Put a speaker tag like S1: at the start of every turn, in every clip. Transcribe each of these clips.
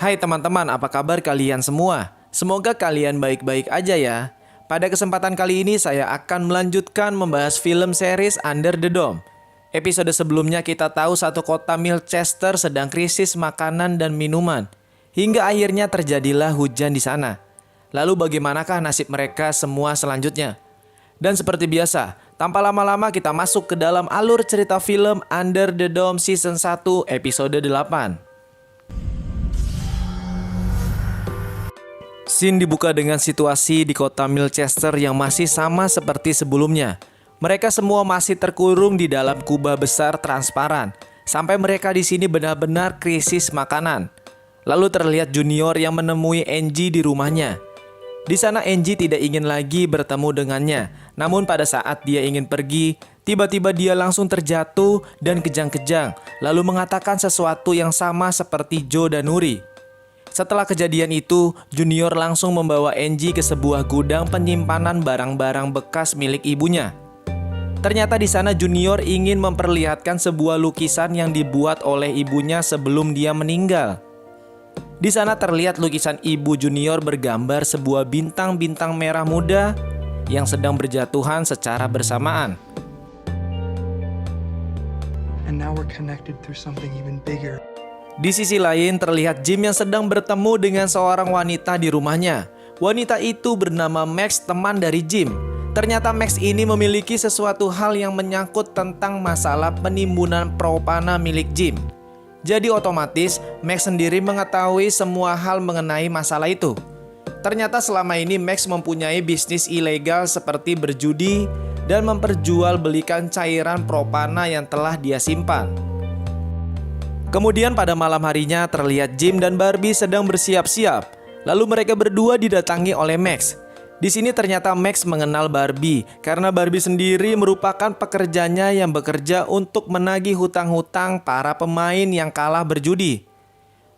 S1: Hai teman-teman, apa kabar kalian semua? Semoga kalian baik-baik aja ya. Pada kesempatan kali ini saya akan melanjutkan membahas film series Under the Dome. Episode sebelumnya kita tahu satu kota Milchester sedang krisis makanan dan minuman. Hingga akhirnya terjadilah hujan di sana. Lalu bagaimanakah nasib mereka semua selanjutnya? Dan seperti biasa, tanpa lama-lama kita masuk ke dalam alur cerita film Under the Dome Season 1 episode 8. Scene dibuka dengan situasi di kota Milchester yang masih sama seperti sebelumnya. Mereka semua masih terkurung di dalam kubah besar transparan. Sampai mereka di sini benar-benar krisis makanan. Lalu terlihat Junior yang menemui Angie di rumahnya. Di sana Angie tidak ingin lagi bertemu dengannya. Namun pada saat dia ingin pergi, tiba-tiba dia langsung terjatuh dan kejang-kejang. Lalu mengatakan sesuatu yang sama seperti Joe dan Nuri. Setelah kejadian itu, Junior langsung membawa Angie ke sebuah gudang penyimpanan barang-barang bekas milik ibunya. Ternyata di sana Junior ingin memperlihatkan sebuah lukisan yang dibuat oleh ibunya sebelum dia meninggal. Di sana terlihat lukisan ibu Junior bergambar sebuah bintang-bintang merah muda yang sedang berjatuhan secara bersamaan.
S2: And now we're connected through something even bigger.
S1: Di sisi lain terlihat Jim yang sedang bertemu dengan seorang wanita di rumahnya. Wanita itu bernama Max, teman dari Jim. Ternyata Max ini memiliki sesuatu hal yang menyangkut tentang masalah penimbunan propana milik Jim. Jadi otomatis Max sendiri mengetahui semua hal mengenai masalah itu. Ternyata selama ini Max mempunyai bisnis ilegal seperti berjudi dan memperjualbelikan cairan propana yang telah dia simpan. Kemudian pada malam harinya terlihat Jim dan Barbie sedang bersiap-siap. Lalu mereka berdua didatangi oleh Max. Di sini ternyata Max mengenal Barbie karena Barbie sendiri merupakan pekerjanya yang bekerja untuk menagih hutang-hutang para pemain yang kalah berjudi.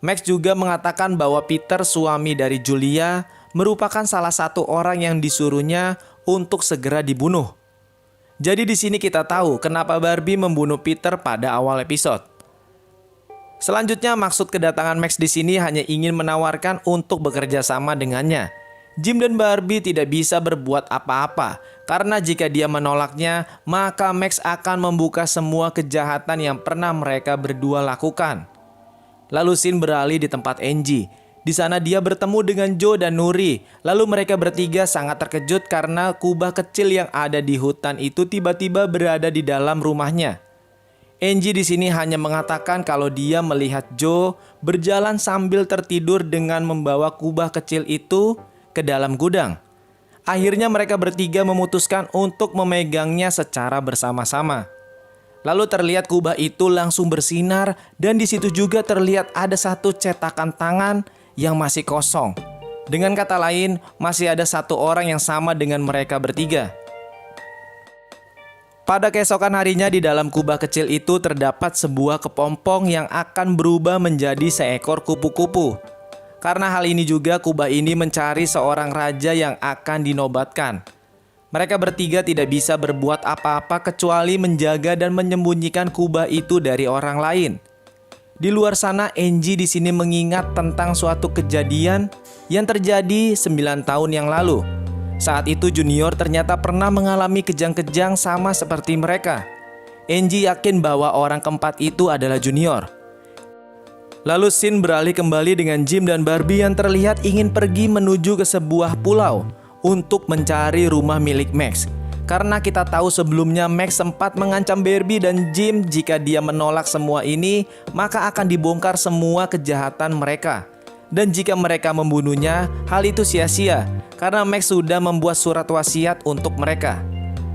S1: Max juga mengatakan bahwa Peter, suami dari Julia, merupakan salah satu orang yang disuruhnya untuk segera dibunuh. Jadi di sini kita tahu kenapa Barbie membunuh Peter pada awal episode. Selanjutnya maksud kedatangan Max di sini hanya ingin menawarkan untuk bekerja sama dengannya. Jim dan Barbie tidak bisa berbuat apa-apa karena jika dia menolaknya, maka Max akan membuka semua kejahatan yang pernah mereka berdua lakukan. Lalu scene beralih di tempat Angie. Di sana dia bertemu dengan Joe dan Nuri. Lalu mereka bertiga sangat terkejut karena kubah kecil yang ada di hutan itu tiba-tiba berada di dalam rumahnya. Angie di sini hanya mengatakan kalau dia melihat Joe berjalan sambil tertidur dengan membawa kubah kecil itu ke dalam gudang. Akhirnya mereka bertiga memutuskan untuk memegangnya secara bersama-sama. Lalu terlihat kubah itu langsung bersinar dan di situ juga terlihat ada satu cetakan tangan yang masih kosong. Dengan kata lain, masih ada satu orang yang sama dengan mereka bertiga. Pada keesokan harinya di dalam kubah kecil itu terdapat sebuah kepompong yang akan berubah menjadi seekor kupu-kupu. Karena hal ini juga kubah ini mencari seorang raja yang akan dinobatkan. Mereka bertiga tidak bisa berbuat apa-apa kecuali menjaga dan menyembunyikan kubah itu dari orang lain. Di luar sana Angie di sini mengingat tentang suatu kejadian yang terjadi 9 tahun yang lalu. Saat itu Junior ternyata pernah mengalami kejang-kejang sama seperti mereka. Angie yakin bahwa orang keempat itu adalah Junior. Lalu scene beralih kembali dengan Jim dan Barbie yang terlihat ingin pergi menuju ke sebuah pulau untuk mencari rumah milik Max. Karena kita tahu sebelumnya Max sempat mengancam Barbie dan Jim jika dia menolak semua ini, maka akan dibongkar semua kejahatan mereka. Dan jika mereka membunuhnya, hal itu sia-sia karena Max sudah membuat surat wasiat untuk mereka.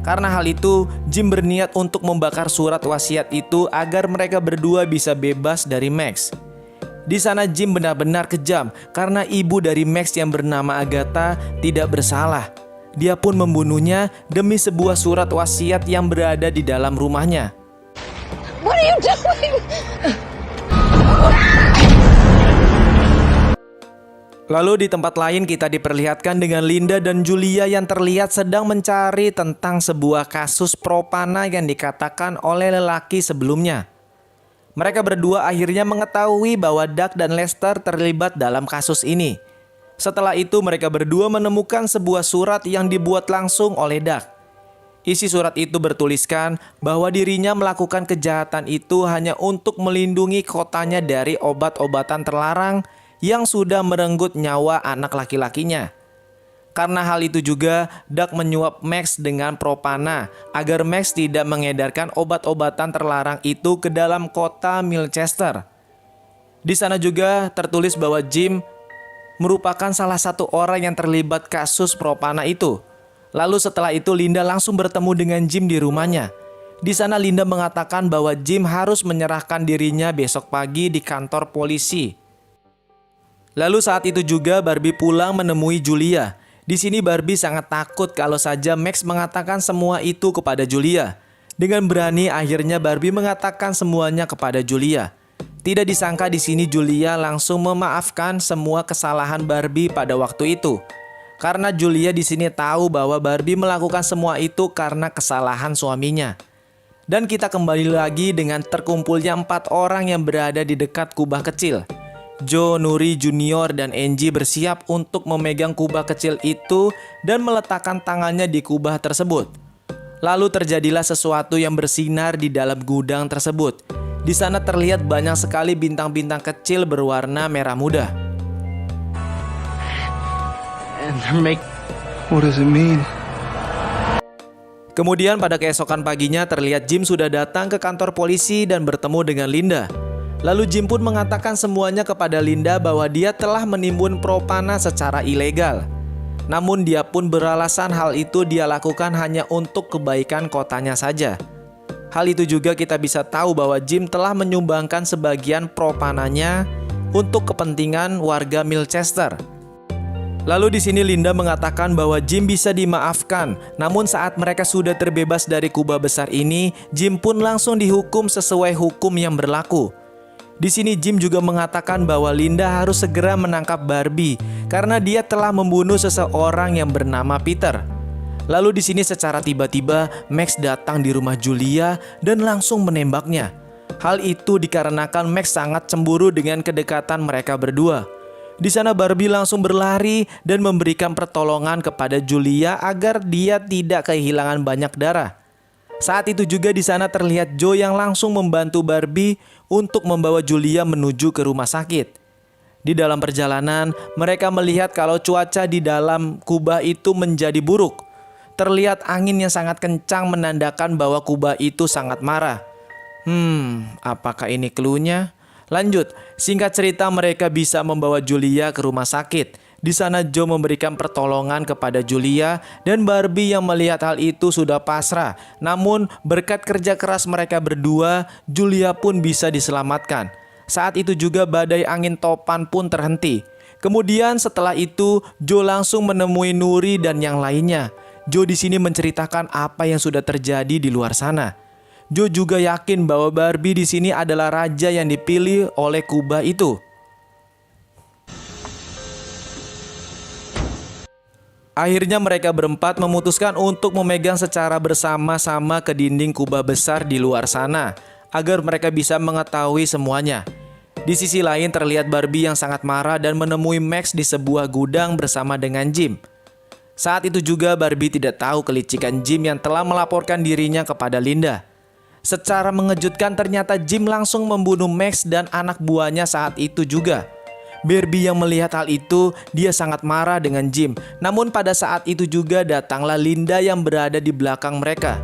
S1: Karena hal itu, Jim berniat untuk membakar surat wasiat itu agar mereka berdua bisa bebas dari Max. Di sana Jim benar-benar kejam karena ibu dari Max yang bernama Agatha tidak bersalah. Dia pun membunuhnya demi sebuah surat wasiat yang berada di dalam rumahnya.
S3: What are you doing?
S1: Lalu di tempat lain kita diperlihatkan dengan Linda dan Julia yang terlihat sedang mencari tentang sebuah kasus propana yang dikatakan oleh lelaki sebelumnya. Mereka berdua akhirnya mengetahui bahwa Doug dan Lester terlibat dalam kasus ini. Setelah itu mereka berdua menemukan sebuah surat yang dibuat langsung oleh Doug. Isi surat itu bertuliskan bahwa dirinya melakukan kejahatan itu hanya untuk melindungi kotanya dari obat-obatan terlarang yang sudah merenggut nyawa anak laki-lakinya. Karena hal itu juga, Doug menyuap Max dengan propana agar Max tidak mengedarkan obat-obatan terlarang itu ke dalam kota Milchester. Di sana juga tertulis bahwa Jim merupakan salah satu orang yang terlibat kasus propana itu. Lalu setelah itu Linda langsung bertemu dengan Jim di rumahnya. Di sana Linda mengatakan bahwa Jim harus menyerahkan dirinya besok pagi di kantor polisi. Lalu saat itu juga Barbie pulang menemui Julia. Di sini Barbie sangat takut kalau saja Max mengatakan semua itu kepada Julia. Dengan berani akhirnya Barbie mengatakan semuanya kepada Julia. Tidak disangka di sini Julia langsung memaafkan semua kesalahan Barbie pada waktu itu. Karena Julia di sini tahu bahwa Barbie melakukan semua itu karena kesalahan suaminya. Dan kita kembali lagi dengan terkumpulnya 4 orang yang berada di dekat kubah kecil. Joe, Nuri, Junior, dan Angie bersiap untuk memegang kubah kecil itu dan meletakkan tangannya di kubah tersebut. Lalu terjadilah sesuatu yang bersinar di dalam gudang tersebut. Di sana terlihat banyak sekali bintang-bintang kecil berwarna merah muda.
S2: What does it mean?
S1: Kemudian pada keesokan paginya terlihat Jim sudah datang ke kantor polisi dan bertemu dengan Linda. Lalu Jim pun mengatakan semuanya kepada Linda bahwa dia telah menimbun propana secara ilegal. Namun dia pun beralasan hal itu dia lakukan hanya untuk kebaikan kotanya saja. Hal itu juga kita bisa tahu bahwa Jim telah menyumbangkan sebagian propananya untuk kepentingan warga Milchester. Lalu di sini Linda mengatakan bahwa Jim bisa dimaafkan, namun saat mereka sudah terbebas dari kubah besar ini, Jim pun langsung dihukum sesuai hukum yang berlaku. Di sini Jim juga mengatakan bahwa Linda harus segera menangkap Barbie karena dia telah membunuh seseorang yang bernama Peter. Lalu di sini secara tiba-tiba Max datang di rumah Julia dan langsung menembaknya. Hal itu dikarenakan Max sangat cemburu dengan kedekatan mereka berdua. Di sana Barbie langsung berlari dan memberikan pertolongan kepada Julia agar dia tidak kehilangan banyak darah. Saat itu juga di sana terlihat Joe yang langsung membantu Barbie untuk membawa Julia menuju ke rumah sakit. Di dalam perjalanan, mereka melihat kalau cuaca di dalam kubah itu menjadi buruk. Terlihat angin yang sangat kencang menandakan bahwa kubah itu sangat marah. Apakah ini cluenya? Lanjut, singkat cerita mereka bisa membawa Julia ke rumah sakit. Di sana Joe memberikan pertolongan kepada Julia dan Barbie yang melihat hal itu sudah pasrah. Namun berkat kerja keras mereka berdua, Julia pun bisa diselamatkan. Saat itu juga badai angin topan pun terhenti. Kemudian setelah itu Joe langsung menemui Nuri dan yang lainnya. Joe di sini menceritakan apa yang sudah terjadi di luar sana. Joe juga yakin bahwa Barbie di sini adalah raja yang dipilih oleh kubah itu. Akhirnya mereka berempat memutuskan untuk memegang secara bersama-sama ke dinding kubah besar di luar sana agar mereka bisa mengetahui semuanya. Di sisi lain terlihat Barbie yang sangat marah dan menemui Max di sebuah gudang bersama dengan Jim. Saat itu juga Barbie tidak tahu kelicikan Jim yang telah melaporkan dirinya kepada Linda. Secara mengejutkan ternyata Jim langsung membunuh Max dan anak buahnya saat itu juga. Barbie yang melihat hal itu, dia sangat marah dengan Jim. Namun pada saat itu juga datanglah Linda yang berada di belakang mereka.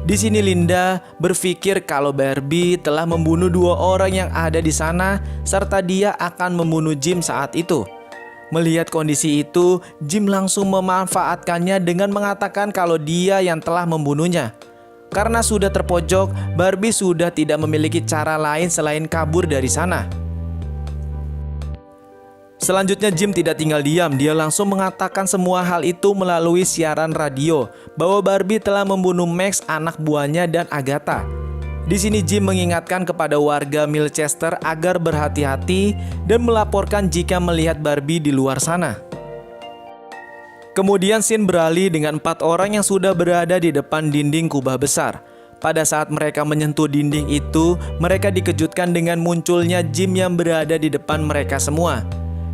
S1: Di sini Linda berpikir kalau Barbie telah membunuh 2 orang yang ada di sana serta dia akan membunuh Jim saat itu. Melihat kondisi itu, Jim langsung memanfaatkannya dengan mengatakan kalau dia yang telah membunuhnya. Karena sudah terpojok, Barbie sudah tidak memiliki cara lain selain kabur dari sana. Selanjutnya Jim tidak tinggal diam, dia langsung mengatakan semua hal itu melalui siaran radio bahwa Barbie telah membunuh Max, anak buahnya, dan Agatha. Di sini Jim mengingatkan kepada warga Milchester agar berhati-hati dan melaporkan jika melihat Barbie di luar sana. Kemudian scene beralih dengan 4 orang yang sudah berada di depan dinding kubah besar. Pada saat mereka menyentuh dinding itu, mereka dikejutkan dengan munculnya Jim yang berada di depan mereka semua.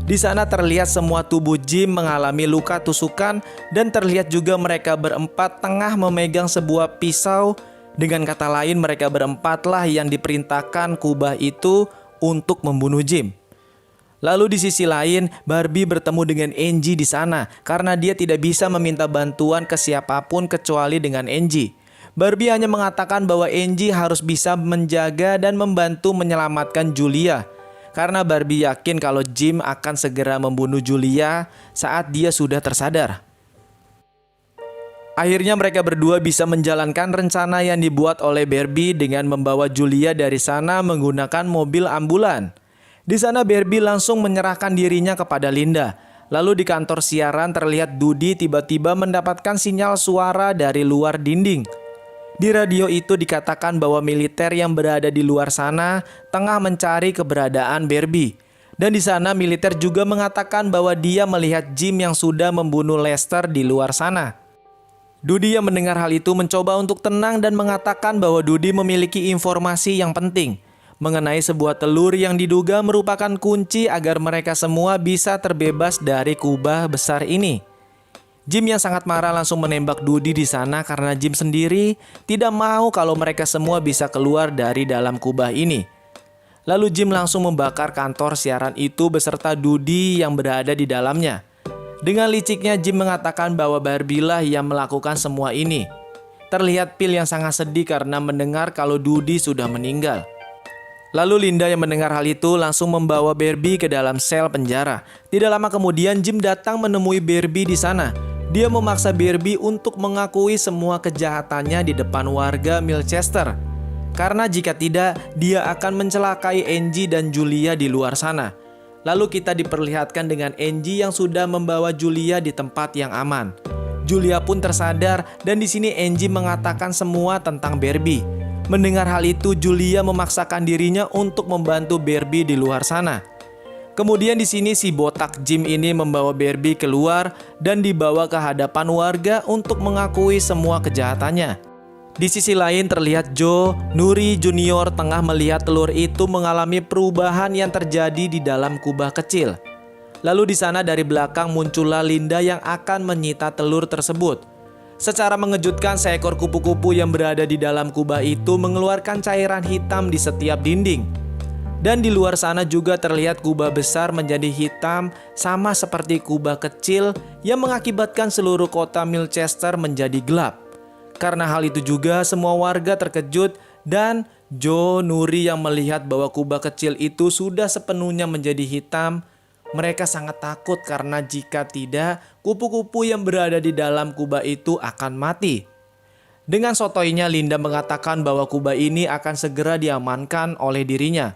S1: Di sana terlihat semua tubuh Jim mengalami luka tusukan dan terlihat juga mereka berempat tengah memegang sebuah pisau. Dengan kata lain, mereka berempatlah yang diperintahkan kubah itu untuk membunuh Jim. Lalu di sisi lain, Barbie bertemu dengan Angie di sana karena dia tidak bisa meminta bantuan ke siapapun kecuali dengan Angie. Barbie hanya mengatakan bahwa Angie harus bisa menjaga dan membantu menyelamatkan Julia. Karena Barbie yakin kalau Jim akan segera membunuh Julia saat dia sudah tersadar. Akhirnya mereka berdua bisa menjalankan rencana yang dibuat oleh Barbie dengan membawa Julia dari sana menggunakan mobil ambulan. Di sana Barbie langsung menyerahkan dirinya kepada Linda. Lalu di kantor siaran terlihat Dudi tiba-tiba mendapatkan sinyal suara dari luar dinding. Di radio itu dikatakan bahwa militer yang berada di luar sana tengah mencari keberadaan Barbie. Dan di sana militer juga mengatakan bahwa dia melihat Jim yang sudah membunuh Lester di luar sana. Dudi yang mendengar hal itu mencoba untuk tenang dan mengatakan bahwa Dudi memiliki informasi yang penting mengenai sebuah telur yang diduga merupakan kunci agar mereka semua bisa terbebas dari kubah besar ini. Jim yang sangat marah langsung menembak Dudi di sana karena Jim sendiri tidak mau kalau mereka semua bisa keluar dari dalam kubah ini. Lalu Jim langsung membakar kantor siaran itu beserta Dudi yang berada di dalamnya. Dengan liciknya Jim mengatakan bahwa Barbie lah yang melakukan semua ini. Terlihat Phil yang sangat sedih karena mendengar kalau Dudi sudah meninggal. Lalu Linda yang mendengar hal itu langsung membawa Barbie ke dalam sel penjara. Tidak lama kemudian Jim datang menemui Barbie di sana. Dia memaksa Barbie untuk mengakui semua kejahatannya di depan warga Milchester. Karena jika tidak, dia akan mencelakai Angie dan Julia di luar sana. Lalu kita diperlihatkan dengan Angie yang sudah membawa Julia di tempat yang aman. Julia pun tersadar dan di sini Angie mengatakan semua tentang Barbie. Mendengar hal itu, Julia memaksakan dirinya untuk membantu Barbie di luar sana. Kemudian di sini si botak Jim ini membawa Barbie keluar dan dibawa ke hadapan warga untuk mengakui semua kejahatannya. Di sisi lain terlihat Joe Nuri Junior tengah melihat telur itu mengalami perubahan yang terjadi di dalam kubah kecil. Lalu di sana dari belakang muncullah Linda yang akan menyita telur tersebut. Secara mengejutkan, seekor kupu-kupu yang berada di dalam kubah itu mengeluarkan cairan hitam di setiap dinding. Dan di luar sana juga terlihat kubah besar menjadi hitam sama seperti kubah kecil yang mengakibatkan seluruh kota Milchester menjadi gelap. Karena hal itu juga semua warga terkejut dan Joe Nuri yang melihat bahwa kubah kecil itu sudah sepenuhnya menjadi hitam. Mereka sangat takut karena jika tidak, kupu-kupu yang berada di dalam kubah itu akan mati. Dengan sotoinya, Linda mengatakan bahwa kubah ini akan segera diamankan oleh dirinya.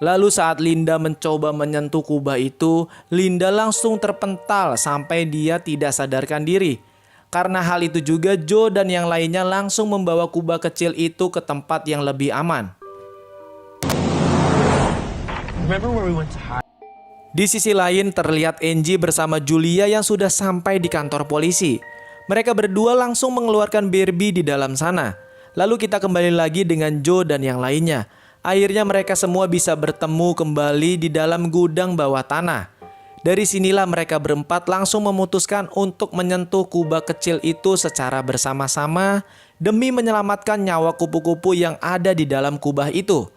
S1: Lalu saat Linda mencoba menyentuh kubah itu, Linda langsung terpental sampai dia tidak sadarkan diri. Karena hal itu juga Joe dan yang lainnya langsung membawa kubah kecil itu ke tempat yang lebih aman. Di sisi lain terlihat Angie bersama Julia yang sudah sampai di kantor polisi. Mereka berdua langsung mengeluarkan Barbie di dalam sana. Lalu kita kembali lagi dengan Joe dan yang lainnya. Akhirnya mereka semua bisa bertemu kembali di dalam gudang bawah tanah. Dari sinilah mereka berempat langsung memutuskan untuk menyentuh kubah kecil itu secara bersama-sama demi menyelamatkan nyawa kupu-kupu yang ada di dalam kubah itu.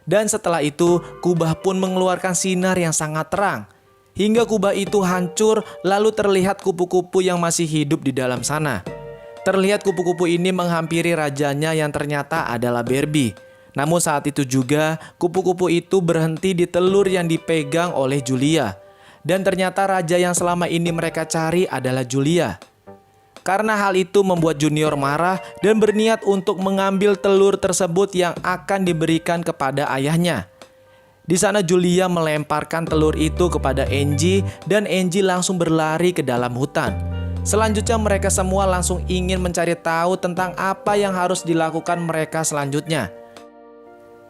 S1: Dan setelah itu, kubah pun mengeluarkan sinar yang sangat terang. Hingga kubah itu hancur, lalu terlihat kupu-kupu yang masih hidup di dalam sana. Terlihat kupu-kupu ini menghampiri rajanya yang ternyata adalah Barbie. Namun saat itu juga, kupu-kupu itu berhenti di telur yang dipegang oleh Julia. Dan ternyata raja yang selama ini mereka cari adalah Julia. Karena hal itu membuat Junior marah dan berniat untuk mengambil telur tersebut yang akan diberikan kepada ayahnya. Di sana Julia melemparkan telur itu kepada Angie dan Angie langsung berlari ke dalam hutan. Selanjutnya mereka semua langsung ingin mencari tahu tentang apa yang harus dilakukan mereka selanjutnya.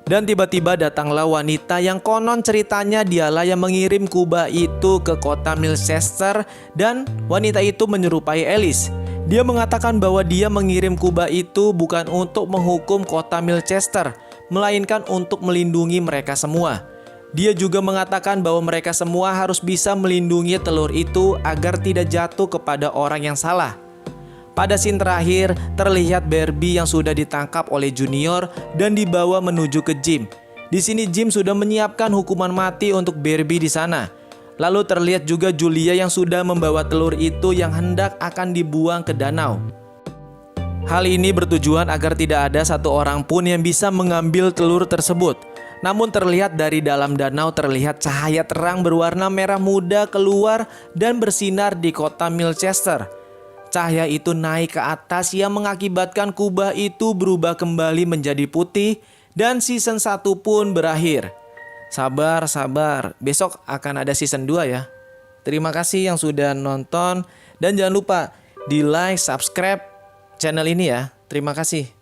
S1: Dan tiba-tiba datanglah wanita yang konon ceritanya dialah yang mengirim kubah itu ke kota Milchester dan wanita itu menyerupai Alice. Dia mengatakan bahwa dia mengirim kubah itu bukan untuk menghukum kota Milchester, melainkan untuk melindungi mereka semua. Dia juga mengatakan bahwa mereka semua harus bisa melindungi telur itu agar tidak jatuh kepada orang yang salah. Pada scene terakhir, terlihat Barbie yang sudah ditangkap oleh Junior dan dibawa menuju ke Jim. Di sini Jim sudah menyiapkan hukuman mati untuk Barbie di sana. Lalu terlihat juga Julia yang sudah membawa telur itu yang hendak akan dibuang ke danau. Hal ini bertujuan agar tidak ada satu orang pun yang bisa mengambil telur tersebut. Namun terlihat dari dalam danau terlihat cahaya terang berwarna merah muda keluar dan bersinar di kota Milchester. Cahaya itu naik ke atas yang mengakibatkan kubah itu berubah kembali menjadi putih dan season 1 pun berakhir. Sabar, besok akan ada season 2 ya. Terima kasih yang sudah nonton dan jangan lupa di like, subscribe channel ini ya. Terima kasih.